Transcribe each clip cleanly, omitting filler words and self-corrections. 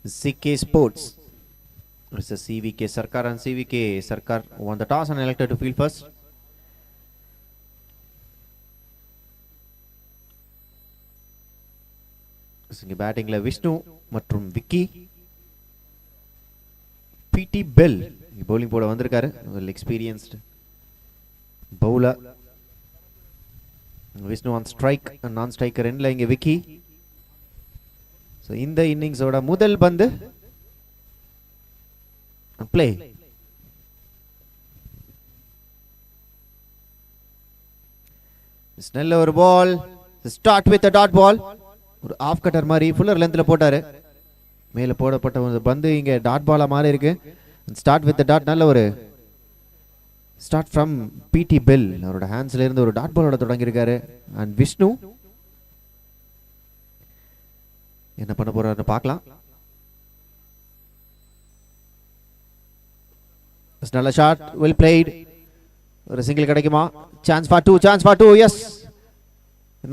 CK Sports versus CVK Sarkar, and CVK Sarkar won the toss and elected to field first. இங்கே பேட்டிங்ல விஷ்ணு மற்றும் விக்கி. பிடி bell bowling போட வந்திருக்காரு, well experienced bowler. Vishnu on strike, நான் striker எண்ட்ல இங்கே விக்கி. ஸோ இந்த இன்னிங்ஸோட முதல் பந்து பிளே. நல்ல ஒரு பால், ஸ்டார்ட் வித் டாட் பால். ஒரு ஆஃப் கட்டர் மாதிரி ஃபுல்லர் லென்த்ல போட்டாரு. மேலே போடப்பட்ட ஒரு பந்து இங்கே டாட் பாலா மாதிரி இருக்கு. ஸ்டார்ட் வித் டாட், நல்ல ஒரு ஸ்டார்ட் ஃப்ரம் பிடி பெல். அவரோட ஹேண்ட்ஸ்ல இருந்து ஒரு டாட் பாலோட தொடங்கி இருக்காரு. அண்ட் விஷ்ணு என்ன பண்ண போறாருன்னு பார்க்கலாம். நல்ல ஷாட், வெல் பிளேட். ஒரு சிங்கிள் கிடைக்குமா? Chance for two, chance for two, yes.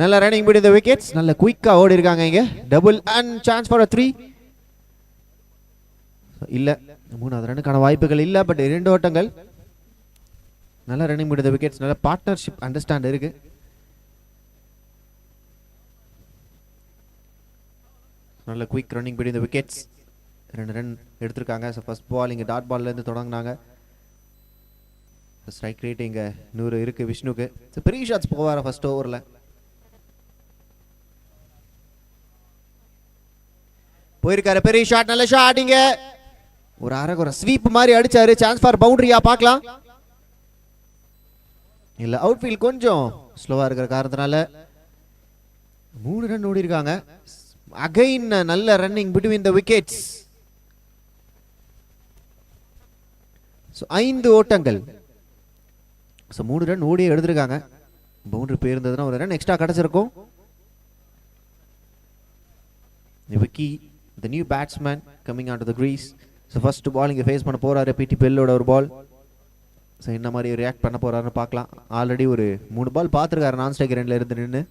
நல்ல ரன்னிங் பிட்வீன் தி விக்கெட்ஸ், நல்ல குயிக்கா ஓடி இருக்காங்க இங்க. Double and chance for 3. இல்ல, மூணாவது ரன்னுக்கான வாய்ப்புகள் இல்ல. பட் 2 ஓட்டங்கள். நல்ல ரன்னிங் பிட்வீன் தி விக்கெட்ஸ், நல்ல பார்ட்னர்ஷிப் அண்டர்ஸ்டாண்ட் இருக்கு. நல்ல quick running between the wickets. 2 run எடுத்திருக்காங்க. ஸோ ஃபர்ஸ்ட் பால் இங்கே டாட் பால்ல இருந்து தொடங்கினாங்க. ஸ்ட்ரைக் ரேட் இங்கே 100 இருக்கு விஷ்ணுக்கு. ஸோ பெரிய ஷாட்ஸ் போவார் ஃபர்ஸ்ட் ஓவரில். போயிருக்காரு பெரிய ஷாட், நல்ல ஷாட். இங்க ஒரு அரகுற ஸ்வீப் மாதிரி அடிச்சாரு. சான்ஸ் ஃபார் பவுண்டரியா பார்க்கலாம். இல்ல, அவுட் ஃபீல்ட் கொஞ்சம் ஸ்லோவா இருக்கிற காரணத்தினால 3 ரன் ஓடி இருக்காங்க. அகைன் நல்ல ரன்னிங் பிட்வீன் தி விக்கெட்ஸ். 5 ஓட்டங்கள். 3 ரன் ஓடி எடுத்திருக்காங்க. பவுண்டரி போயிருந்ததுன்னா ஒரு ரன் எக்ஸ்ட்ரா கிடைச்சிருக்கும். Vicky, the new batsman coming onto the crease. So first ball இங்க ஃபேஸ் பண்ண போறாரு பிடி பெல்லோட ஒரு பால். ஸோ என்ன மாதிரி ரியாக்ட் பண்ண போறாருன்னு பார்க்கலாம். ஆல்ரெடி ஒரு 3 பால் பார்த்துருக்காரு நான் ஸ்ட்ரைக்கர் எண்ட்ல இருந்து நின்று.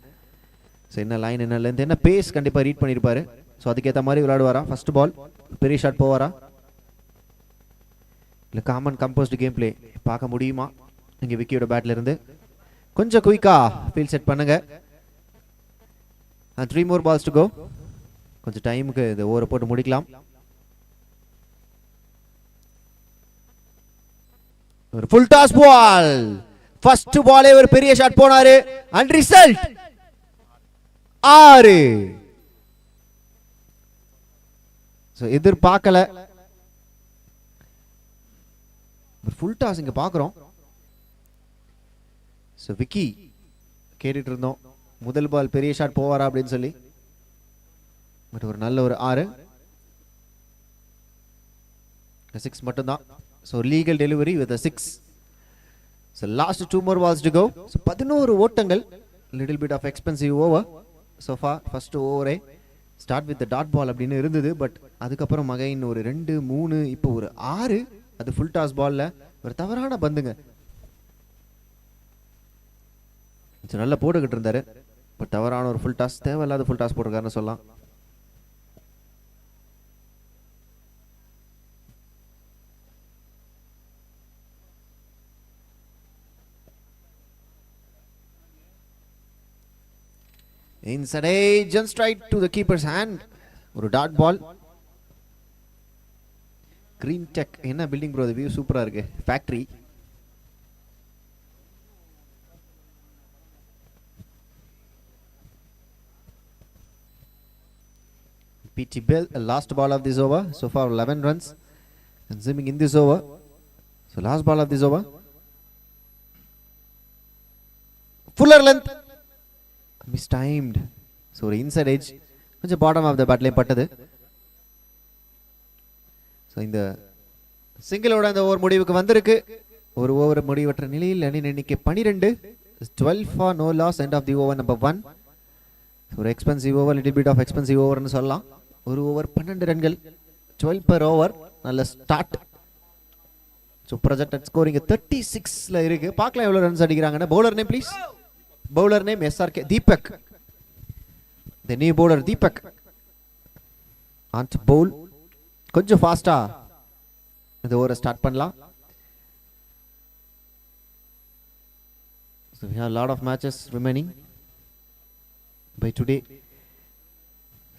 ஸோ என்ன லைன், என்ன லென்த், என்ன பேஸ் கண்டிப்பாக ரீட் பண்ணியிருப்பாரு. ஸோ அதுக்கேற்ற மாதிரி விளையாடுவாரா. ஃபர்ஸ்ட் பால் பெரிய ஷாட் போவாரா, இல்லை காமன் கம்போஸ்டு கேம் பிளே பார்க்க முடியுமா இங்கே விக்கியோட பேட்ல இருந்து? கொஞ்சம் குயிக்கா ஃபீல்ட் செட் பண்ணுங்க. 3 more balls to go. கொஞ்சம் டைமுக்கு இந்த ஓவரை போட்டு முடிக்கலாம். ஒரு ஃபுல் டாஸ் பால். ஃபர்ஸ்ட் பாலே ஒரு பெரிய ஷாட் போனாரு. And result 6. சோ எதிர்பார்க்கல. ஃபுல் டாஸ் இங்க பாக்குறோம். சோ விக்கி கேட்டுட்டு இருந்தோம் முதல் பால் பெரிய ஷாட் போவாரா அப்படின்னு சொல்லி. பட் ஒரு நல்ல ஒரு 6. 6 மட்டும்தான். So legal delivery with 6. So last 2 more balls to go. So 11 ஓட்டங்கள். Little bit of expensive over so far. First ஓவரே ஸ்டார்ட் வித் டாட் பால் அப்படின்னு இருந்தது. பட் அதுக்கப்புறம் மகைன் ஒரு 2, 3, இப்போ ஒரு 6. அது ஃபுல் டாஸ் பால்ல ஒரு தவறான பந்துங்க. நல்லா போட்டுக்கிட்டு இருந்தாரு. பட் தவறான ஒரு ஃபுல் டாஸ், தேவையில்லாத ஃபுல் டாஸ் போட்டிருக்காருன்னு சொல்லலாம். Inside edge and straight to the keeper's hand. ஒரு டாட் பால். கிரீன் டெக் என்ன பில்டிங் ப்ரோ, வியூ சூப்பரா இருக்கு. ஃபேக்டரி. பிடி bell, last ball of this over. So far 11 runs consuming in this over. So last ball of this over. Fuller length. Mistimed. So inside edge கொஞ்சம் bottom of த பேட்லேயும் பட்டது. So இந்த சிங்கிளோட அந்த over முடிவுக்கு வந்திருக்கு. ஒரு ஓவர் முடிவற்ற நிலையில் அணி எண்ணிக்கை 12. 12 for no loss, end of the over number 1. ஒரு expensive over, little bit of expensive ஓவர்னு சொல்லலாம். ஒரு ஓவர் 12 ரன்கள், 12 per over. நல்ல ஸ்டார்ட். ஸோ ப்ரொஜெக்டட் ஸ்கோரிங் 36ல இருக்கு. பார்க்கலாம் எவ்வளோ ரன்ஸ் அடிக்கிறாங்கன்னு. Bowler name please. Bowler name SRK Deepak. The new bowler Deepak. On to bowl. கொஞ்சம் ஃபாஸ்டா இந்த ஓவரை ஸ்டார்ட் பண்ணலாம். So we have a lot of matches remaining by today.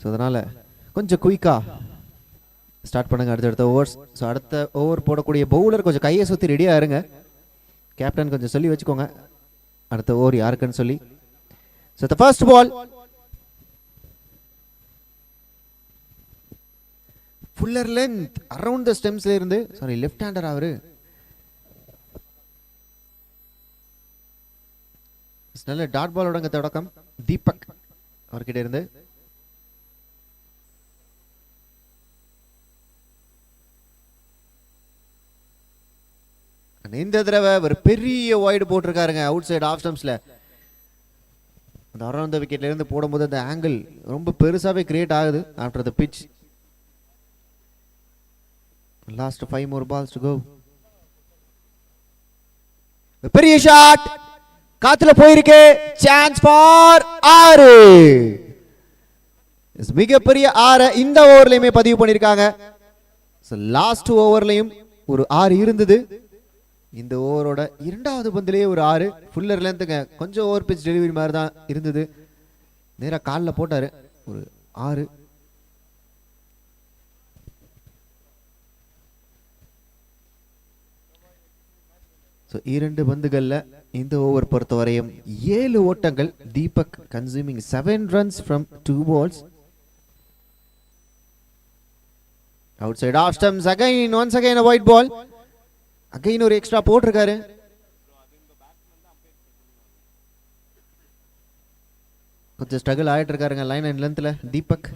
So அதனால் கொஞ்சம் குயிக்காக ஸ்டார்ட் பண்ணுங்கள் அடுத்தடுத்த ஓவர்ஸ். ஸோ அடுத்த ஓவர் போடக்கூடிய பவுலர் கொஞ்சம் கையை சுற்றி ரெடியாக இருங்க. கேப்டன் கொஞ்சம் சொல்லி வச்சுக்கோங்க அடுத்த ஓவர் யாருக்குன்னு சொல்லி. So the first ball fuller length around the ஸ்டெம்ஸ்ல இருந்து, சாரி லெஃப்ட் ஹேண்டர் அவரு, நல்ல டாட் பாலோட தொடக்கம் தீபக் அவர்கிட்ட இருந்து. இந்த தடவை ஒரு பெரிய வைடு போட்டிருக்காருங்க அவுட் சைடு ஆஃப் ஸ்டம்ப்ஸ்ல. அந்த அரௌண்ட் த விக்கெட்ல இருந்து போடும்போது அந்த ஆங்கிள் ரொம்ப பெருசாவே கிரியேட் ஆகுது after the pitch. Last 5 more balls to go. பெரிய ஷாட் காத்துல போயிருக்கு. Chance for 6. மிகப்பெரிய 6 இந்த ஓவர்லயுமே பதிவு பண்ணிருக்காங்க. லாஸ்ட் ஓவர்லயும் ஒரு 6 இருந்தது. இந்த ஓவரோட இரண்டாவது பந்திலேயே ஒரு 6 ஃபுல்லர் லென்த்துங்க. கொஞ்சம் ஓவர் பிச் டெலிவரி மாதிரி தான் இருந்தது. நேராக காலில் போட்டாரு ஒரு 6. ஸோ 2 பந்துகளில் இந்த ஓவர் பொறுத்தவரையும் 7 ஓட்டங்கள். Deepak consuming 7 runs from 2 balls. Outside off stumps again, once again a white ball. Again ஒரு எக்ஸ்ட்ரா போட்டிருக்காரு. கொஞ்சம் ஸ்ட்ரகிள் ஆயிட்டு இருக்காருங்க லைன் அண்ட் லென்த்ல தீபக்.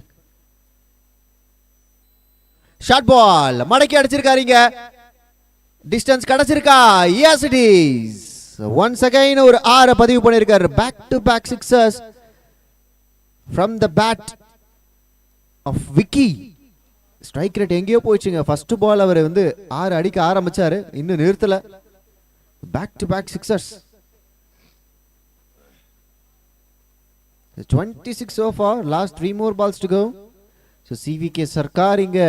ஷார்ட் பால் மடக்கி அடிச்சிருக்காருங்க. டிஸ்டன்ஸ் கிடைச்சிருக்கா? yes it is. once again ஒரு 6 பதிவு பண்ணிருக்காரு. back to back sixers from the bat of Vicky. Strike rate எங்கேயோ போயிடுச்சுங்க. ஃபர்ஸ்ட் பால் அவர் 6 அடிக்க ஆரம்பிச்சாரு, இன்னும் நிறுத்தல. Back to back sixers. 26 so far, last 3 more balls to go. So CVK Sarkar இங்க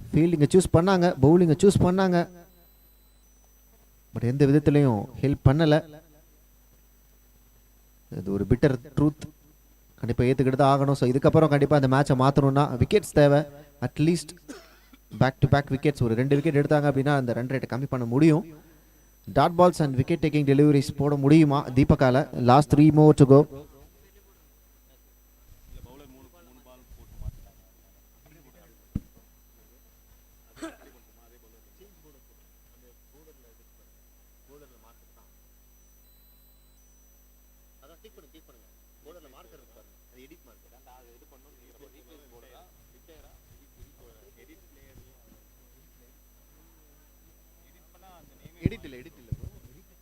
ஃபீல்டிங்கை சூஸ் பண்ணாங்க, பவுலிங்கை சூஸ் பண்ணாங்க, பட் எந்த விதத்திலையும் ஹெல்ப் பண்ணல. இது ஒரு பிட்டர் ட்ரூத், கண்டிப்பாக ஏற்றுக்கிட்டு தான் ஆகணும். ஸோ இதுக்கப்புறம் கண்டிப்பாக அந்த மேட்சை மாற்றணும்னா விக்கெட்ஸ் தேவை. At least back to back wickets ஒரு 2 விக்கெட் எடுத்தாங்க அப்படின்னா அந்த ரன் ரேட்டை கம்மி பண்ண முடியும். Dot balls and wicket taking deliveries போட முடியுமா தீபக்கால? Last 3 more to go.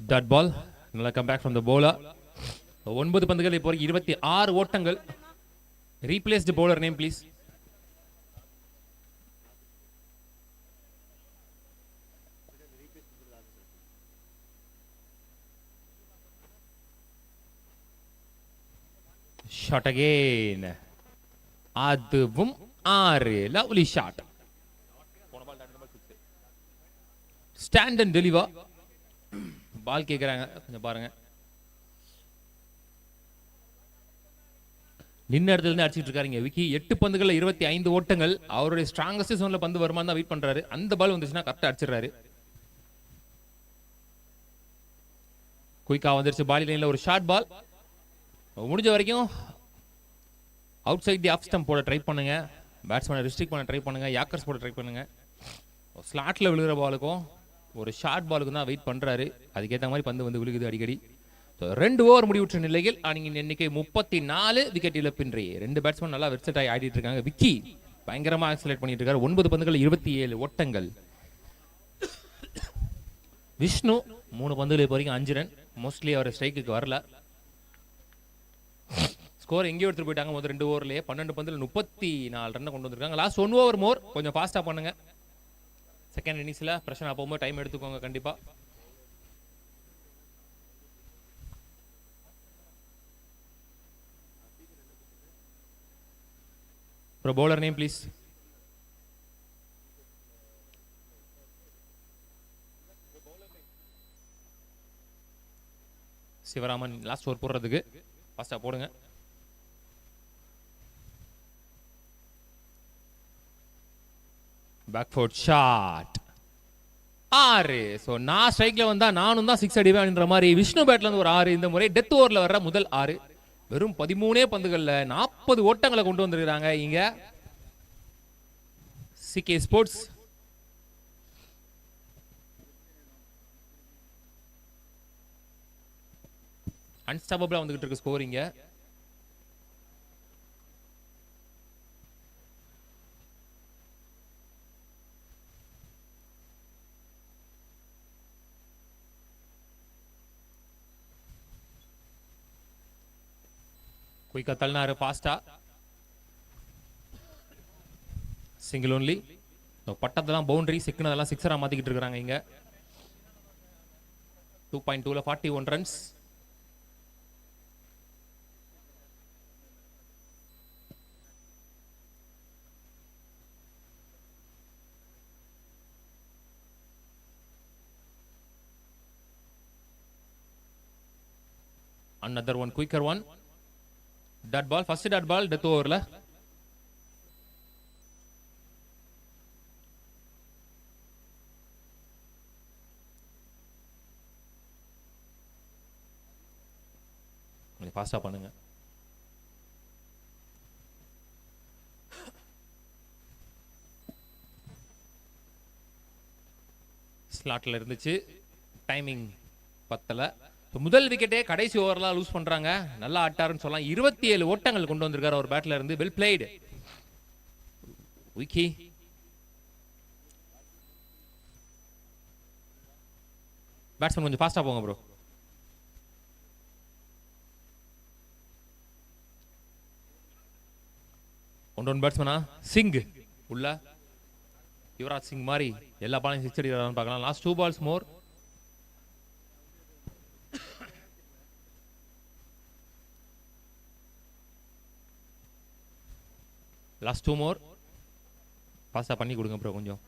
Dot ball. Another comeback from the bowler. 9 பந்துகள் இப்போ 26 ஓட்டங்கள். Replace the bowler name please. Shot again. அதுவும் 6. Lovely shot. Stand and deliver. பால் கேட்குறாங்க, கொஞ்சம் பாருங்க. நின்ன இடத்துல இருந்து அடிச்சிட்டு இருக்காருங்க விக்கி. 8 பந்துகள்ல 25 ஓட்டங்கள். அவருடைய ஸ்ட்ராங்கஸ்ட் ஜோன்ல பந்து வருமானு தான் வெயிட் பண்றாரு. அந்த பால் வந்துச்சுன்னா கரெக்டா அடிச்சிடறாரு. குயிக்கா வந்துருச்சு பால் லைன்ல ஒரு ஷார்ட் பால். முடிஞ்ச வரைக்கும் outside the off stump போட ட்ரை பண்ணுங்க. பேட்ஸ்மேனை ரெஸ்ட்ரிக்ட் பண்ண ட்ரை பண்ணுங்க. யாக்கர்ஸ் போட ட்ரை பண்ணுங்க. ஸ்லாட்ல விழுகிற பாலுக்கும் ஒரு ஷார்ட் பாலுக்கு தான் வெயிட் பண்றாரு. அதுக்கேற்ற மாதிரி பந்து விழுகுது அடிக்கடி. 2 ஓவர் முடிவுற்ற நிலையில் அணியின் எண்ணிக்கை 34. விக்கெட் இழப்பின்றி 2 பேட்ஸ்மேன் நல்லா வெர்சட் ஆகி ஆடிட்டு இருக்காங்க. விக்கி பயங்கரமா ஆக்சலேட் பண்ணிட்டு இருக்காரு. 9 பந்துகள் 27 ஓட்டங்கள். விஷ்ணு 3 பந்துகள் இப்போ வரைக்கும் 5 ரன். மோஸ்ட்லி அவர் ஸ்ட்ரைக்கு வரல. ஸ்கோர் எங்கேயோ எடுத்துட்டு போயிட்டாங்க. முதல் 2 ஓவர்லயே 12 பந்துல 34 ரன் கொண்டு வந்திருக்காங்க. லாஸ்ட் 1 ஓவர் மோர் கொஞ்சம் ஃபாஸ்டா பண்ணுங்க. செகண்ட் இன்னிங்ஸ்ல பிரஷர் போகும்போது டைம் எடுத்துக்கோங்க கண்டிப்பா. bowler name please. Sivaraman last over போடுறதுக்கு ஃபாஸ்டா போடுங்க. Back foot shot 6. ஸோ நான் ஸ்ட்ரைக்ல வந்தா நானும் தான் 6 அடிவேன்ற மாதிரி விஷ்ணு பேட்ல இருந்து ஒரு 6. இந்த முறை டெத் ஓவர்ல வர்ற முதல் 6. வெறும் 13 பந்துகள்ல 40 ஓட்டங்களை கொண்டு வந்திருக்காங்க இங்க சிகே ஸ்போர்ட்ஸ். அன்ஸ்டாப்பபிளா வந்துகிட்டு இருக்கு ஸ்கோர் இங்க. குயிக்கா தள்ளினாரு ஃபாஸ்டா. Single only. பட்டதெல்லாம் பவுண்டரி, சிக்னதெல்லாம் சிக்ஸரா மாத்திக்கிட்டு இருக்காங்க இங்க. 2.2ல 41 runs. Another one quicker one. Dot ball, first dot ball, death over la. ஃபாஸ்டா பண்ணுங்க. ஸ்லாட்ல இருந்துச்சு, டைமிங் பத்தல. முதல் விக்கெட்டே கடைசி ஓவர்லாம் லூஸ் பண்றாங்க. நல்லா ஆட்டாருன்னு சொல்லலாம். 27 ஓட்டங்கள் கொண்டு வந்திருக்காரு ஒரு பேட்ல இருந்து. Well blade Vicky. பேட்ஸ்மேன் கொஞ்சம் ஃபாஸ்டா போங்க ப்ரோ. ஒன் பேட்ஸ்மேனா சிங் உள்ள யுவராஜ் சிங் மாதிரி எல்லா பாலையும் 6 அடிக்கிறான்னு பார்க்கலாம். லாஸ்ட் 2 balls மோர். லாஸ்ட் 2 மோர். பாஸ்டா பண்ணி கொடுங்க ப்ரோ கொஞ்சம்.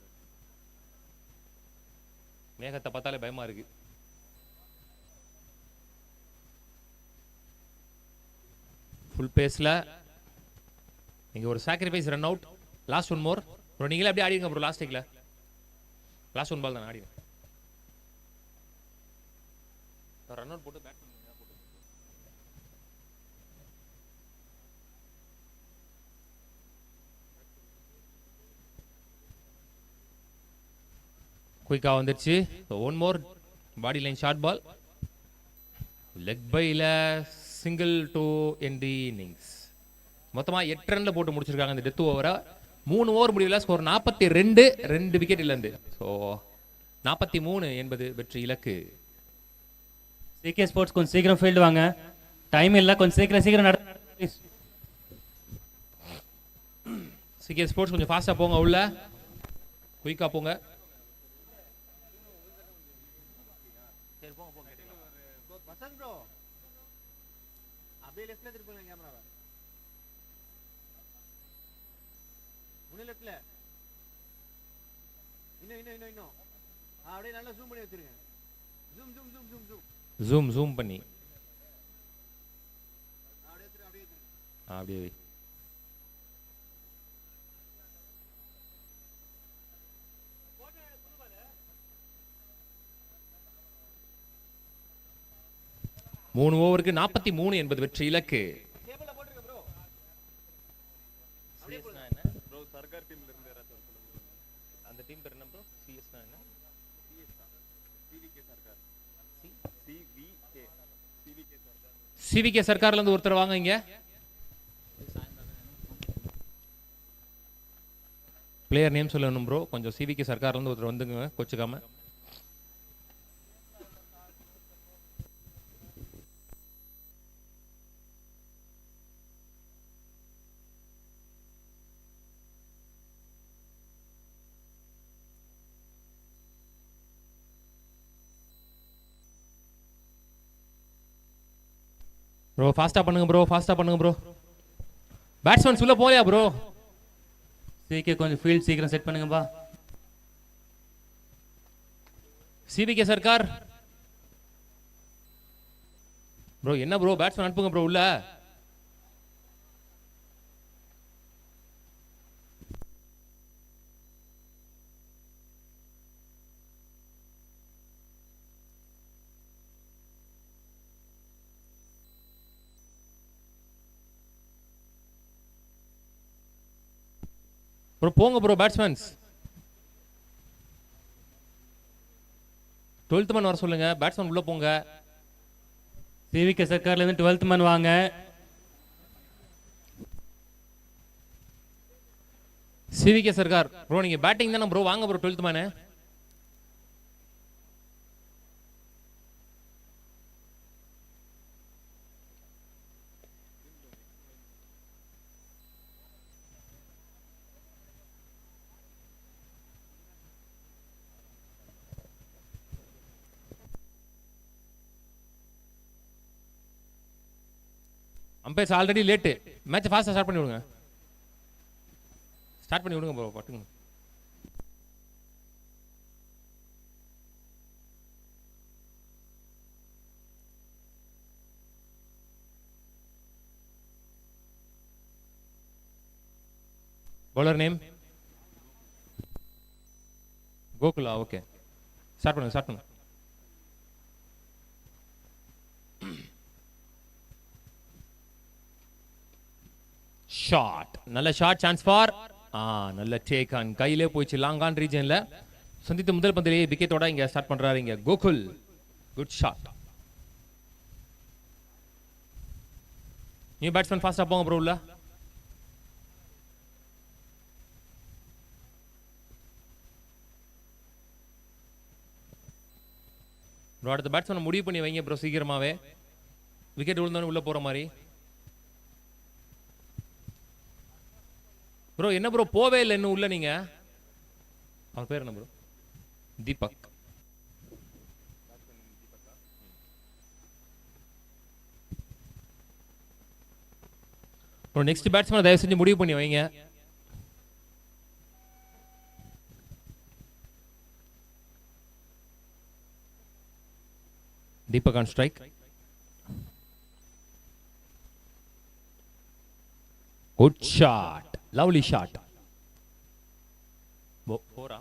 மேகத்தை பார்த்தாலே பயமா இருக்கு. ஃபுல் பேஸ்ல இங்க ஒரு sacrifice run out. Last 1 more bro. நீங்களே அப்படியே ஆடிங்க ப்ரோ. லாஸ்ட் டேக்ல லாஸ்ட் 1 பால் தான் ஆடிங்க. ரன் அவுட் போட்டு பேட் குயிக்கா வந்துருச்சு. 1 more body line short ball. Leg பைல single to end the innings. மொத்தமா 8 ரன்ல போட்டு முடிச்சிருக்காங்க இந்த டெத் ஓவரை. 3 ஓவர் முடிவில் ஸ்கோர் 42, 2 விக்கெட் இழந்து. ஸோ 43 என்பது வெற்றி இலக்கு. சிகே ஸ்போர்ட்ஸ் கொஞ்சம் சீக்கிரம் ஃபீல்டு வாங்க. டைம் இல்லை, கொஞ்சம் சீக்கிரம் நட. சிகே ஸ்போர்ட்ஸ் கொஞ்சம் ஃபாஸ்டா போங்க உள்ள. குயிக்கா போங்க. அப்படியே லெஃப்ட்ல திருப்புங்க கேமராவை. லெஃப்ட்ல இன்னும் அப்படியே நல்லா ஜூம் பண்ணி வச்சிருங்க. ஜூம் பண்ணி அப்படியே மூணு ஓவருக்கு 43 என்பது வெற்றி இலக்கு. சிவிகே சர்க்கார்ல இருந்து ஒருத்தர் வாங்க இங்க. பிளேயர் நேம் சொல்லணும் ப்ரோ. கொஞ்சம் சிவிகே சர்க்கார்ல இருந்து ஒருத்தர் வந்துங்க கோச்சுக்காம. ப்ரோ ஃபாஸ்டா பண்ணுங்க ப்ரோ. பேட்ஸ்மேன் உள்ள போலையா ப்ரோ? சிகே கொஞ்சம் ஃபீல்ட் சீக்கிரம் செட் பண்ணுங்கப்பா. சிவிகே சர்க்கார் ப்ரோ என்ன ப்ரோ பேட்ஸ்மேன் அனுப்புங்க ப்ரோ உள்ள. ப்ரோ போங்க ப்ரோ பேட்ஸ்மேன்ஸ். 12th மேன் வர சொல்லுங்க. பேட்ஸ்மேன் உள்ள போங்க. சிவிகே சர்க்கார்ல இருந்து 12th மேன் வாங்க. சிவிகே சர்க்கார் ப்ரோ நீங்க பேட்டிங் தானே ப்ரோ, வாங்க bro 12th man. Umpires already late. Match ஃபாஸ்டா ஸ்டார்ட் பண்ணி விடுங்க. ஸ்டார்ட் பண்ணி விடுங்க bro பட்டுங்க. bowler name Gokula. Okay start பண்ணுங்க ஸ்டார்ட் பண்ணுங்க. ஷாட் நல்ல ஷாட் சான்ஸ் ஃபார் நல்ல டேக் ஆன் கையிலே போயிச்சு லாங் ஆன் ரீஜன்ல. சந்தித்த முதல் பந்திலேயே விக்கெட்டோட இங்க ஸ்டார்ட் பண்றாரு இங்க Gokul. Good shot. New batsman ஃபாஸ்டா போங்க ப்ரோ உள்ள. ப்ரோ அடுத்த பேட்ஸ்மேன் முடிவு பண்ணி வைங்க ப்ரோ சீக்கிரமாவே. விக்கெட் விழுந்தோன்னு உள்ள போற மாதிரி. ப்ரோ என்ன ப்ரோ போவே இல்லை இன்னும் உள்ள நீங்க. அவர் பேர் என்ன bro? Deepak. Bro next batsman தயவு செஞ்சு முடிவு பண்ணி வைங்க. Deepak on strike. Good shot. Lovely shot. போரா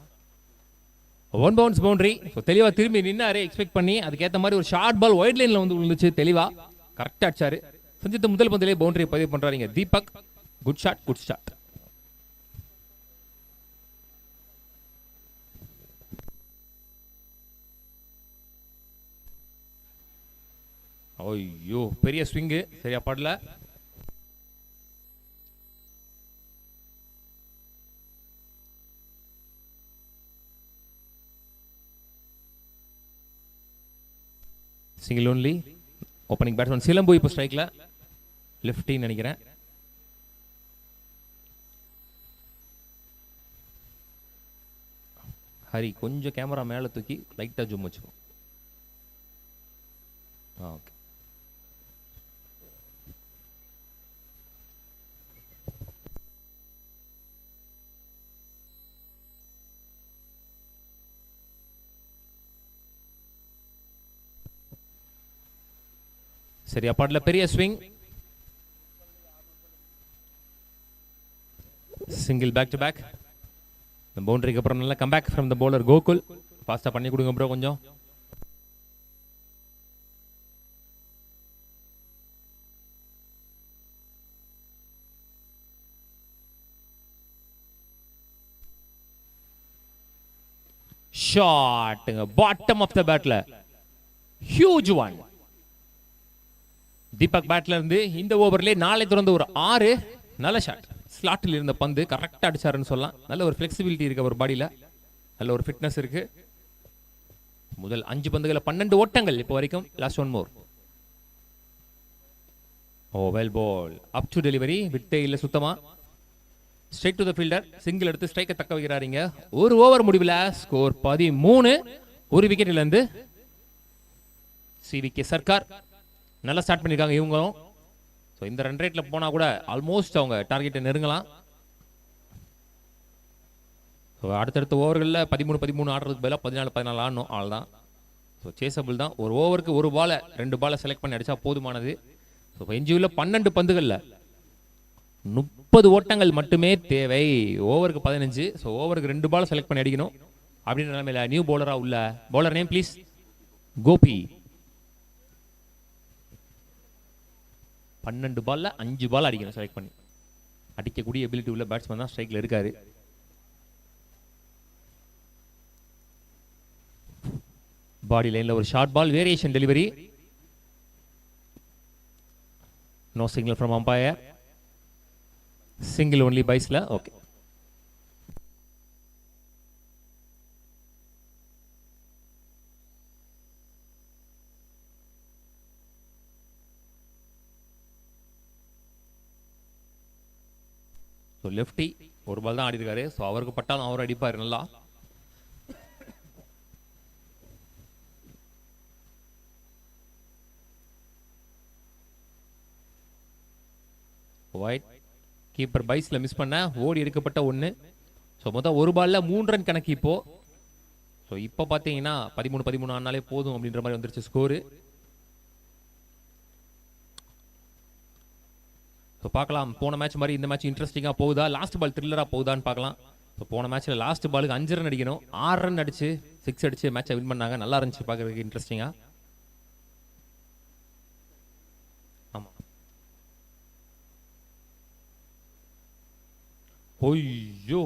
1 பவுன்ஸ் பவுண்டரி. தெளிவா திரும்பி நின்னாரு எக்ஸ்பெக்ட் பண்ணி. அதுக்கேற்ற மாதிரி ஒரு ஷார்ட் பால் ஒயிட் லைன்ல வந்து விழுந்துச்சு. தெளிவா கரெக்டா அடிச்சாரு. சஞ்சித் முதல் பந்திலே பவுண்டரி பதிவு பண்றாரு Deepak. Good shot good shot. ஐயோ பெரிய ஸ்விங்கு சரியா படல. Single only. ஓப்பனிங் பேட்ஸ்மேன் சிலம்பு இப்போ ஸ்ட்ரைக்ல. லெஃப்டி நினைக்கிறேன். ஹரி கொஞ்சம் கேமரா மேல தூக்கி லைட்டா ஜூம் வச்சுக்கோ. ஓகே சரியா பாடல. பெரிய swing. Single back to back. இந்த பவுண்டரிக்கு அப்புறம் நல்ல comeback from the bowler Gokul. ஃபாஸ்டா பண்ணி கொடுங்க ப்ரோ கொஞ்சம். ஷாட் பாட்டம் ஆஃப் த பேட்ல ஹியூஜ் ஒன். தீபக் பேட்ல இருந்து இந்த ஓவர்ல 4 திறந்து ஒரு 6. நல்ல ஷாட். ஸ்லாட்டில் இருந்த பந்து கரெக்டா அடிச்சாருன்னு சொல்லலாம். நல்ல ஒரு ஃபிளெக்சிபிலிட்டி இருக்கு அவர் பாடியில. நல்ல ஒரு ஃபிட்னஸ் இருக்கு. முதல் 5 பந்துகளை 12 ஓட்டங்கள் இப்போ வரைக்கும். Last one more. Oh well ball. Up to delivery. விட்டே இல்ல சுத்தமா. Straight to the fielder. Single எடுத்து ஸ்ட்ரைக்கை தக்க வைக்கிறாருங்க. ஒரு ஓவர் முடிவில் ஸ்கோர் 13. ஒரு விக்கெட்ல இருந்து சிவிகே சர்க்கார் நல்லா ஸ்டார்ட் பண்ணிருக்காங்க இவங்களும். ஸோ இந்த ரன் ரேட்ல போனா கூட ஆல்மோஸ்ட் அவங்க டார்கெட்டை நெருங்கலாம். அடுத்தடுத்த ஓவர்களில் 13 ஆடுறதுக்கு பதிலாக 14 ஆடணும். அவ்வளோதான். ஸோ ஸோ சேசபிள் தான். ஒரு ஓவருக்கு ஒரு பாலை 2 பாலை செலக்ட் பண்ணி அடிச்சா போதுமானது. ஸோ என்ஜியூவில் 12 பந்துகளில் 30 ஓட்டங்கள் மட்டுமே தேவை. ஓவருக்கு 15. ஸோ ஓவருக்கு 2 பால் செலக்ட் பண்ணி அடிக்கணும் அப்படின்ற நிலைமையில நியூ பவுலரா உள்ள பவுலர் நேம் ப்ளீஸ். கோபி. 12 பால்ல 5 பால் அடிக்கணும் செலக்ட் பண்ணி. அடிக்கக்கூடிய எபிலிட்டி உள்ள பேட்ஸ்மேன் தான் ஸ்ட்ரைக்ல இருக்காரு. பாடி லைன்ல ஒரு short ball variation delivery. No signal from umpire. Single only பைஸ்ல. ஓகே. ஸோ லெஃப்டி ஒரு பால் தான் ஆடி இருக்காரு. ஸோ அவருக்கு பட்டாலும் அவர் அடிப்பார் நல்லா. ஒயிட் கீப்பர் பைஸ்ல மிஸ் பண்ண ஓடி எடுக்கப்பட்ட 1. ஸோ மொத்தம் ஒரு பால்ல 3 ரன் கணக்கு இப்போ. ஸோ இப்போ பார்த்தீங்கன்னா 13 ஆனாலே போதும் அப்படின்ற மாதிரி வந்துருச்சு ஸ்கோரு. ஸோ பார்க்கலாம் போன மேட்ச் மாதிரி இந்த மேட்ச் இன்ட்ரெஸ்டிங்காக போகுதா, லாஸ்ட் பால் த்ரில்லராக போகுதான்னு பார்க்கலாம். ஸோ போன மேட்ச்சில் லாஸ்ட் பாலுக்கு 5 ரன் அடிக்கணும், 6 ரன் அடிச்சு 6 அடிச்சு மேட்சை வின் பண்ணாங்க. நல்லா இருந்துச்சு பார்க்கறதுக்கு இன்ட்ரெஸ்டிங்காக. ஐயோ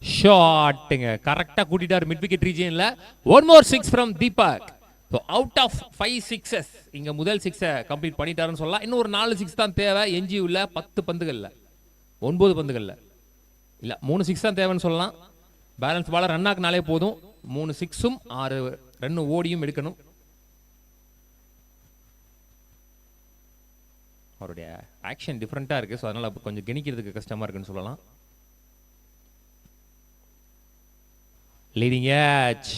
ஷாட்டுங்க கரெக்டா கூட்டிட்டார் மிட் விக்கெட் ரீஜியன்ல. 1 more 6 from Deepak. So out of 5 6s இங்க முதல் 6 கம்ப்ளீட் பண்ணிட்டாருன்னு சொல்லலாம். இன்னும் ஒரு 4 6 தான் தேவை. என்ஜியூல 10 பந்துகள்ல 9 பந்துகள்ல இல்ல 3 6 தான் தேவைன்னு சொல்லலாம். பேலன்ஸ் பால ரன் ஆக்குனாலே போதும். 3 6ம் 6 ரன் ஓடியும் எடுக்கணும். அவருடைய ஆக்ஷன் டிஃப்ரெண்டா இருக்கு. ஸோ அதனால கொஞ்சம் கணிக்கிறதுக்கு கஷ்டமா இருக்குன்னு சொல்லலாம். லீடிங் ஏட்ச்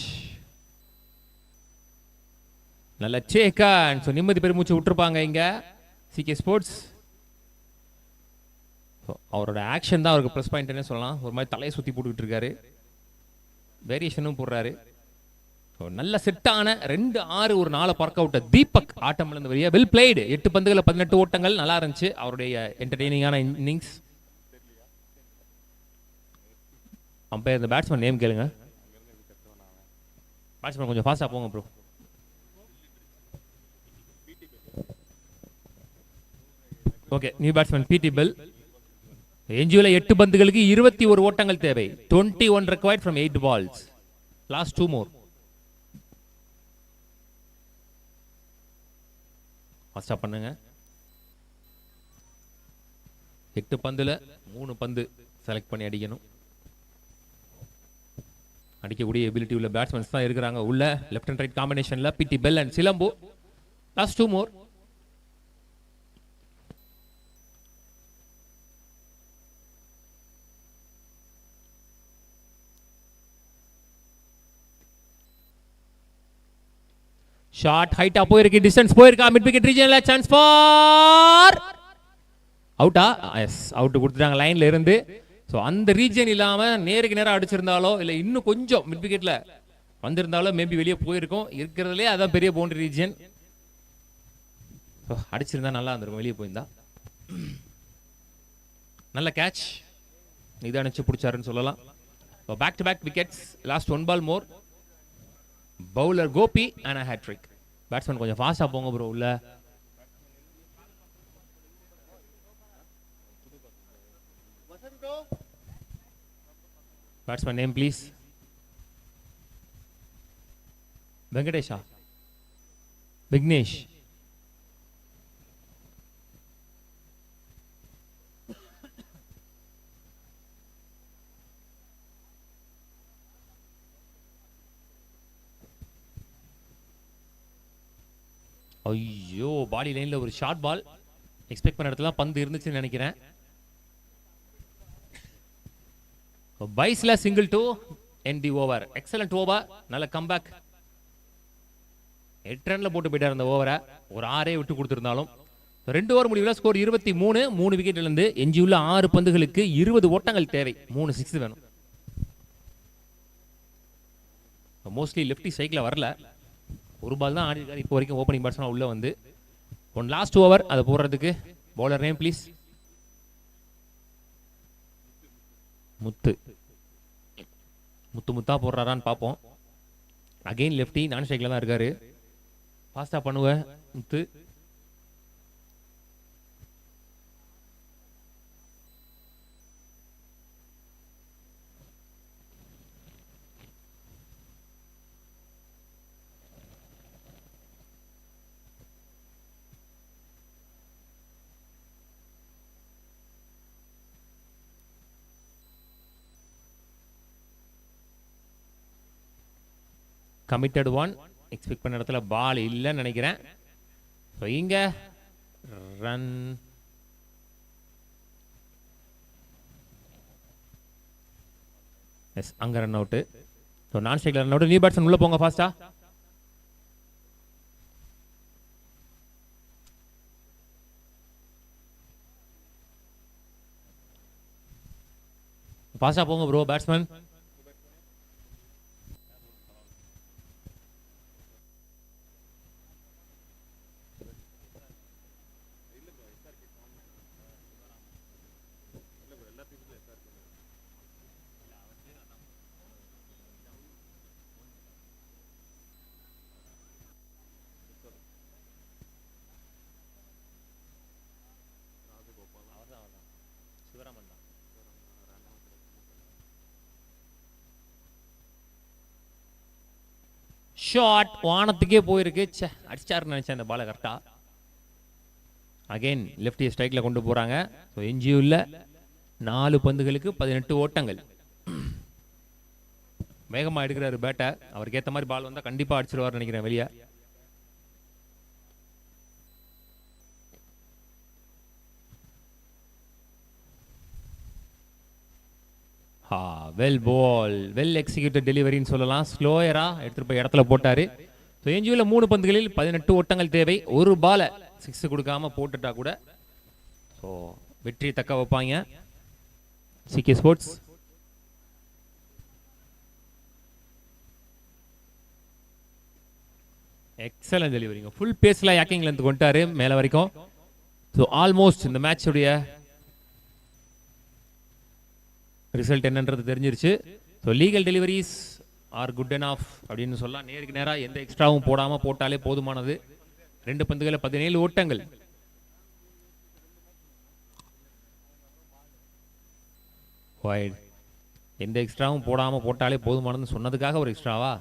நல்ல சேக்கா. ஸோ நிம்மதி பெருமூச்சு விட்டுருப்பாங்க இங்க சிகே ஸ்போர்ட்ஸ். அவரோட ஆக்ஷன் தான் அவருக்கு ப்ளஸ் பாயிண்ட்னே சொல்லலாம். ஒரு மாதிரி தலையை சுற்றி போட்டுக்கிட்டு இருக்காரு, வேரியேஷனும் போடுறாரு. நல்ல செட்டான 2 6 ஒரு 4 பார்க் அவுட் தீபக் ஆட்டம் இழந்த வழியா வெல் பிளேடு. 8 பந்துகளை 18 ஓட்டங்கள் நல்லா இருந்துச்சு அவருடைய என்டர்டெய்னிங்கான இன்னிங்ஸ். அம்பையர் இந்த பேட்ஸ்மேன் நேம் கேளுங்க. பேட்ஸ்மேன் கொஞ்சம் ஃபாஸ்டா போங்க ப்ரோ. ஓகே நியூ பேட்ஸ்மேன் பிடி பெல். என்ஜியூல 8 பந்துகளுக்கு 21 ஓட்டங்கள் தேவை. 21 required from 8 balls. Last 2 more. ஃபாஸ்டா பண்ணுங்க. 8 பந்துல 3 பந்து செலக்ட் பண்ணி அடிக்கணும். அடிக்கக்கூடிய எபிலிட்டி உள்ள பேட்ஸ்மேன்ஸ் தான் இருக்கிறாங்க உள்ள. லெஃப்ட் அண்ட் ரைட் காம்பினேஷன்ல பிடி பெல் அண்ட் சிலம்பு. Last 2 more. ஷார்ட் ஹைட்டா போயிருக்கு, டிஸ்டன்ஸ் போயிருக்கா, மிட் விக்கெட் ரீஜன்ல சான்ஸ் ஃபார் அவுட்டா? எஸ் அவுட் கொடுத்துட்டாங்க லைன்ல இருந்து. ஸோ அந்த ரீஜன் இல்லாம நேருக்கு நேரம் அடிச்சிருந்தாலோ இல்லை இன்னும் கொஞ்சம் மிட் விக்கெட்ல வந்திருந்தாலோ மேபி வெளியே போயிருக்கும். இருக்கிறதுலே அதான் பெரிய பவுண்டரி ரீஜன். அடிச்சிருந்தா நல்லா இருந்திருக்கும், வெளியே போயிருந்தா. நல்ல கேட்ச் நிதானிச்சு பிடிச்சாருன்னு சொல்லலாம். Back to back wickets. Last 1 ball more. Bowler Gopi and hattrick. Batsman கொஞ்சம் ஃபாஸ்டா போங்க ப்ரோ உள்ள. Batsman name please. வெங்கடேஷா? விக்னேஷ். ஐயோ பாடி லைன்ல ஒரு ஷார்ட் பால். எக்ஸ்பெக்ட் பண்ண இடத்துல பந்து இருந்துச்சுன்னு நினைக்கிறேன். பைஸ்ல single to end the over. Excellent over, நல்ல கம்பேக். 8 ரன்ல போட்டு போயிட்டார் அந்த ஓவரை. ஒரு 6 விட்டு கொடுத்திருந்தாலும் 2 ஓவர் முடிவில் ஸ்கோர் 23. 3 விக்கெட்ல இருந்து எஞ்சியுள்ள 6 பந்துகளுக்கு 20 ஓட்டங்கள் தேவை. 3 6 வேணும். மோஸ்ட்லி லெஃப்டி சைக்கிள் வரல, ஒரு பால் தான் ஆடி இருக்காரு இப்போ வரைக்கும் ஓப்பனிங் பேட்ஸ்மேன் உள்ள வந்து. ஒன் லாஸ்ட் ஓவர், அதை போடுறதுக்கு பவுலர் நேம் ப்ளீஸ். முத்து முத்து முத்தா போடுறாரான்னு பார்ப்போம். அகைன் லெஃப்டி, நான் ஸ்ட்ரைக்ல தான் இருக்காரு. ஃபாஸ்டா பண்ணுவேன் முத்து. Committed one. எக்ஸ்பெக்ட் பண்ண இடத்துல பால் இல்லைன்னு நினைக்கிறேன். ஸோ இங்க ரன் எஸ், அங்க ரன் அவுட். ஸோ நான் ஸ்ட்ரைக்ல ரன் அவுட். நியூ பேட்ஸ்மேன் உள்ள போங்க ஃபாஸ்டா. ஃபாஸ்டா போங்க ப்ரோ பேட்ஸ்மேன். ஷாட் வானத்துக்கே போயிருக்கு. அடிச்சாருன்னு நினைச்சேன் அந்த பாலை கரெக்டா. அகைன் லெஃப்டி ஸ்ட்ரைக்ல கொண்டு போறாங்க. ஸோ எஞ்சியுள்ள 4 பந்துகளுக்கு 18 ஓட்டங்கள். வேகமா எடுக்கிறாரு பேட்டை. அவருக்கு ஏற்ற மாதிரி பால் வந்தா கண்டிப்பா அடிச்சிருவார் நினைக்கிறேன் வெளியே. வெல் பால், வெல் எக்ஸிக்யூட்டட் டெலிவரின்னு சொல்லலாம். ஸ்லோயரா எடுத்துட்டு போய் இடத்துல போட்டாரு. ஸோ எஞ்சியுள்ள 3 பந்துகளில் 18 ஓட்டங்கள் தேவை. ஒரு பாலை 6 கொடுக்காம போட்டுட்டா கூட ஸோ வெற்றியை தக்க வைப்பாங்க சிகே ஸ்போர்ட்ஸ். எக்ஸலன்ட் டெலிவரிங்க. ஃபுல் பேஸ்ல யாக்கிங்ல இருந்து கொண்டாரு மேல வரைக்கும். ஸோ ஆல்மோஸ்ட் இந்த மேட்ச் உடைய ரிசல்ட் என்னன்றது தெரிஞ்சிருச்சு. So legal deliveries are good enough அப்படின்னு சொல்லலாம். நேருக்கு நேராக எந்த எக்ஸ்ட்ராவும் போடாம போட்டாலே போதுமானது. 2 பந்துகளை 17 ஓட்டங்கள். எந்த எக்ஸ்ட்ராவும் போடாம போட்டாலே போதுமானதுன்னு சொன்னதுக்காக ஒரு எக்ஸ்ட்ராவா?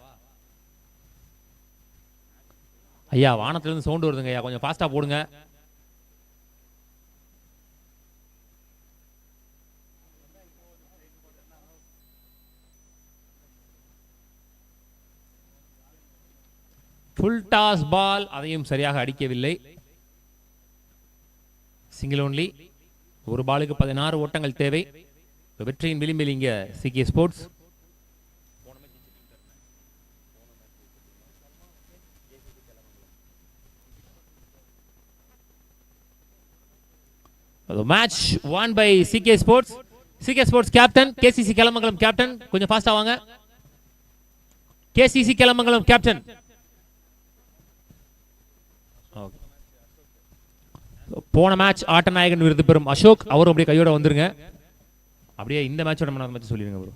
ஐயா வானத்துல இருந்து சவுண்ட் வருதுங்க ஐயா, கொஞ்சம் ஃபாஸ்டா போடுங்க. ஃபுல் டாஸ் பால், அதையும் சரியாக அடிக்கவில்லை. Single only. ஒரு பாலுக்கு 16 ஓட்டங்கள் தேவை. வெற்றியின் விளிம்பில் இங்க CK sports. Match won by CK Sports. CK Sports captain KCC Kelamangalam captain, கொஞ்சம் ஃபாஸ்டா வாங்க. KCC Kelamangalam captain. போன மேட்ச் ஆட்ட நாயகன் விருது பெறும் அசோக், அவரும் அப்படியே கையோட வந்துருங்க. அப்படியே இந்த மேட்சோட மன சொல்லிருங்க ப்ரோ.